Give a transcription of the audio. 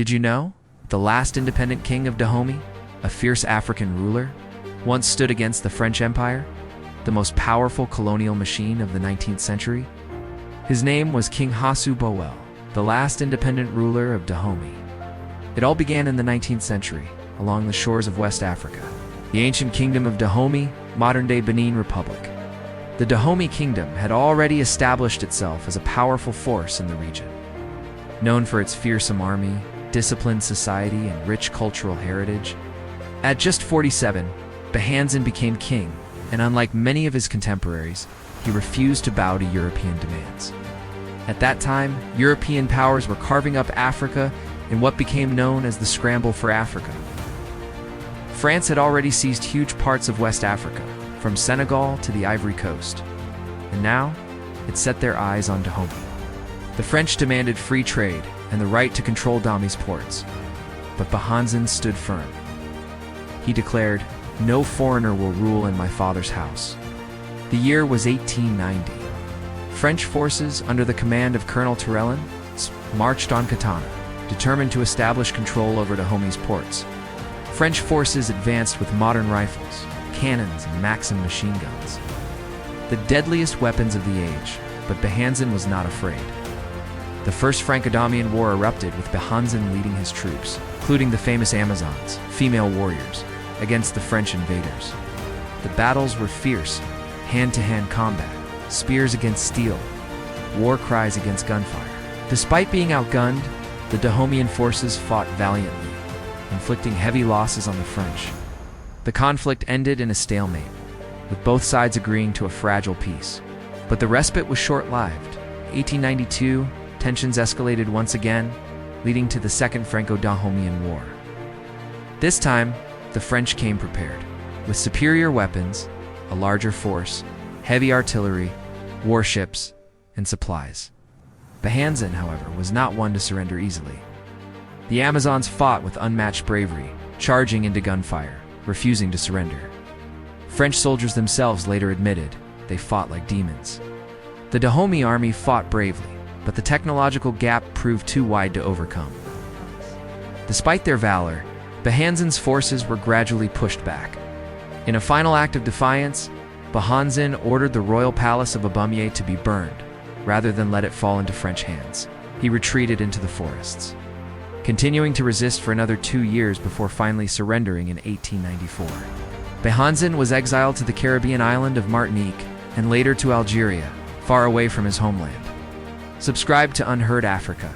Did you know? The last independent king of Dahomey, a fierce African ruler, once stood against the French Empire, the most powerful colonial machine of the 19th century. His name was King Hasu Bowel, the last independent ruler of Dahomey. It all began in the 19th century, along the shores of West Africa, the ancient kingdom of Dahomey, modern-day Benin Republic. The Dahomey kingdom had already established itself as a powerful force in the region. Known for its fearsome army, disciplined society, and rich cultural heritage, at just 47, Béhanzin became king, and unlike many of his contemporaries, he refused to bow to European demands. At that time, European powers were carving up Africa in what became known as the Scramble for Africa. France had already seized huge parts of West Africa, from Senegal to the Ivory Coast, and now it set their eyes on Dahomey. The French demanded free trade and the right to control Dahomey's ports, but Béhanzin stood firm. He declared, "No foreigner will rule in my father's house." The year was 1890. French forces, under the command of Colonel Turellin, marched on Katana, determined to establish control over Dahomey's ports. French forces advanced with modern rifles, cannons, and Maxim machine guns, the deadliest weapons of the age, but Béhanzin was not afraid. The First Franco-Dahomean War erupted with Béhanzin leading his troops, including the famous Amazons, female warriors, against the French invaders. The battles were fierce, hand-to-hand combat, spears against steel, war cries against gunfire. Despite being outgunned, the Dahomian forces fought valiantly, inflicting heavy losses on the French. The conflict ended in a stalemate, with both sides agreeing to a fragile peace. But the respite was short-lived. 1892, tensions escalated once again, leading to the Second Franco-Dahomean War. This time, the French came prepared, with superior weapons, a larger force, heavy artillery, warships, and supplies. Béhanzin, however, was not one to surrender easily. The Amazons fought with unmatched bravery, charging into gunfire, refusing to surrender. French soldiers themselves later admitted they fought like demons. The Dahomey army fought bravely, but the technological gap proved too wide to overcome. Despite their valor, Béhanzin's forces were gradually pushed back. In a final act of defiance, Béhanzin ordered the royal palace of Dahomey to be burned, rather than let it fall into French hands. He retreated into the forests, continuing to resist for another 2 years before finally surrendering in 1894. Béhanzin was exiled to the Caribbean island of Martinique and later to Algeria, far away from his homeland. Subscribe to Unheard Africa.